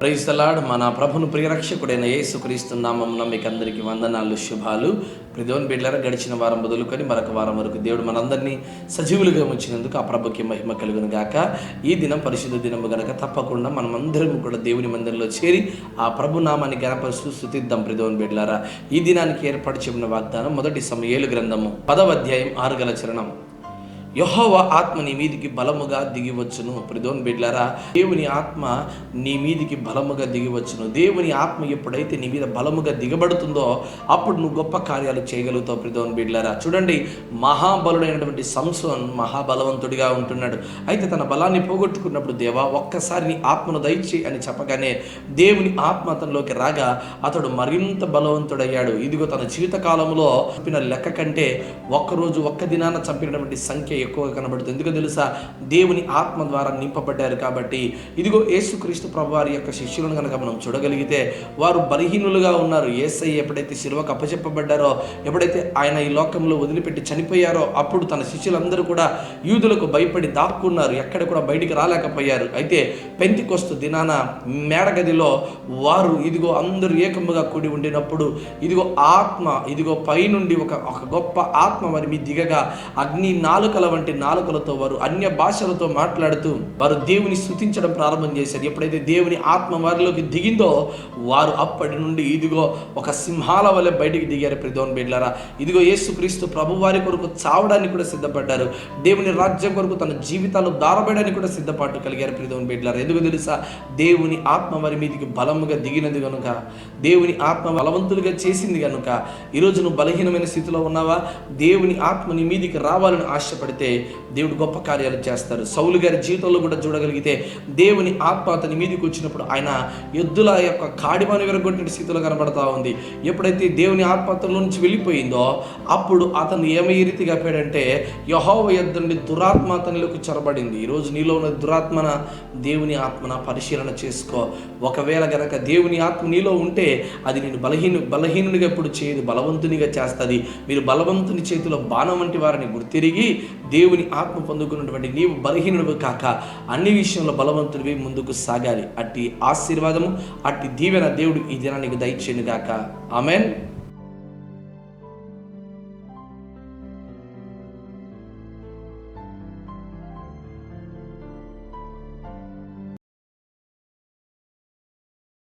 Praise the lord. మన ప్రభును ప్రియరక్షకుడైన యేసుక్రీస్తు నామమున మీకు అందరికీ వందనాలు, శుభాలు. ప్రియదేవుని బిడ్డలారా, గడిచిన వారం మొదలుకొని మరొక వారం వరకు దేవుడు మనందరినీ సజీవులుగా ఉంచినందుకు ఆ ప్రభుకి మహిమ కలుగును గాక. ఈ దినం పరిశుద్ధ దినము గనక తప్పకుండా మనమందరం కూడా దేవుని మందిరంలో చేరి ఆ ప్రభు నామాన్ని గణపరుస్తూ స్తుతిద్దాం. ప్రియదేవుని బిడ్డలారా, ఈ దినానికి ఏర్పాటు చేసిన వాగ్దానం మొదటి సమూయేలు గ్రంథము 10వ అధ్యాయం 6 చరణం. యెహోవా ఆత్మ నీ మీదికి బలముగా దిగివచ్చును. ప్రియదేవుని బిడ్డలారా, దేవుని ఆత్మ నీ మీదికి బలముగా దిగివచ్చును. దేవుని ఆత్మ ఎప్పుడైతే నీ మీద బలముగా దిగబడుతుందో అప్పుడు నువ్వు గొప్ప కార్యాలు చేయగలుగుతావు. ప్రియదేవుని బిడ్డలారా, చూడండి, మహాబలుడైనటువంటి సంసోన్ మహాబలవంతుడిగా ఉంటున్నాడు. అయితే తన బలాన్ని పోగొట్టుకున్నప్పుడు, దేవా ఒక్కసారి నీ ఆత్మను దయచేయి అని చెప్పగానే దేవుని ఆత్మ అతనిలోకి రాగా అతడు మరింత బలవంతుడయ్యాడు. ఇదిగో తన జీవిత కాలంలో చంపిన లెక్క కంటే ఒక్కరోజు ఒక్క దినాన చంపినటువంటి సంఖ్య ఎక్కువగా కనబడుతుంది. ఎందుకో తెలుసా? దేవుని ఆత్మ ద్వారా నింపబడ్డారు కాబట్టి. ఇదిగో యేసుక్రీస్తు ప్రభువారి యొక్క శిష్యులను కనుక మనం చూడగలిగితే వారు బలహీనులుగా ఉన్నారు. యేసయ్య ఎప్పుడైతే శిలువకు అప్పచెప్పబడ్డారో, ఎప్పుడైతే ఆయన ఈ లోకంలో వదిలిపెట్టి చనిపోయారో అప్పుడు తన శిష్యులందరూ కూడా యూదులకు భయపడి దాక్కున్నారు. ఎక్కడ కూడా బయటికి రాలేకపోయారు. అయితే పెంతెకొస్తు దినాన మేడగదిలో వారు ఇదిగో అందరూ ఏకముగా కూడి ఉండినప్పుడు ఇదిగో ఆత్మ ఇదిగో పైనుండి ఒక గొప్ప ఆత్మ వారి మీద దిగగా అగ్ని నాలుకల వంటి నాలుకలతో వారు అన్య భాషలతో మాట్లాడుతూ వారు దేవుని స్తుతించడం ప్రారంభం చేశారు. ఎప్పుడైతే దేవుని ఆత్మ వారిలోకి దిగిందో వారు అప్పటి నుండి ఇదిగో ఒక సింహాల వలె బయటికి దిగారు. ప్రియదేవుని బిడ్డలారా, ఇదిగో యేసుక్రీస్తు ప్రభు వారి కొరకు చావడానికి కూడా సిద్ధపడ్డారు. దేవుని రాజ్యం కొరకు తన జీవితాలు దారబడడానికి కూడా సిద్ధపాటు కలిగారు. ప్రియదేవుని బిడ్డలారా, ఎందుకు తెలుసా? దేవుని ఆత్మ వారి మీదికి బలముగా దిగినది కనుక, దేవుని ఆత్మ బలవంతులుగా చేసింది కనుక. ఈరోజు నువ్వు బలహీనమైన స్థితిలో ఉన్నావా? దేవుని ఆత్మ నీ మీదికి రావాలని ఆశపడితే దేవుడు గొప్ప కార్యాలు చేస్తారు. సౌలు గారి జీవితంలో కూడా చూడగలిగితే దేవుని ఆత్మ అతని మీదకి వచ్చినప్పుడు ఆయన ఎద్దుల యొక్క కాడిమాను విరగొట్టిన స్థితిలో కనబడతా ఉంది. ఎప్పుడైతే దేవుని ఆత్మ అతనిలో నుంచి వెళ్ళిపోయిందో అప్పుడు అతను ఏ రీతిగా అయిపోయాడంటే, యెహోవా యొద్ద నుండి దురాత్మ అతనిలోకి చొరబడింది. ఈరోజు నీలో ఉన్న దురాత్మన దేవుని ఆత్మన పరిశీలన చేసుకో. ఒకవేళ గనక దేవుని ఆత్మ నీలో ఉంటే అది నేను బలహీనునిగా ఎప్పుడు చేయదు, బలవంతునిగా చేస్తుంది. మీరు బలవంతుని చేతిలో బాణం వంటి వారిని గుర్తిరిగి దేవుని ఆత్మ పొందుకున్నటువంటి నీవు బలహీనుడివి కాక అన్ని విషయంలో బలవంతుడివి ముందుకు సాగాలి. అట్టి ఆశీర్వాదము, అట్టి దీవెన దేవుడు ఈ దినానికి దయచేయును గాక. ఆమేన్.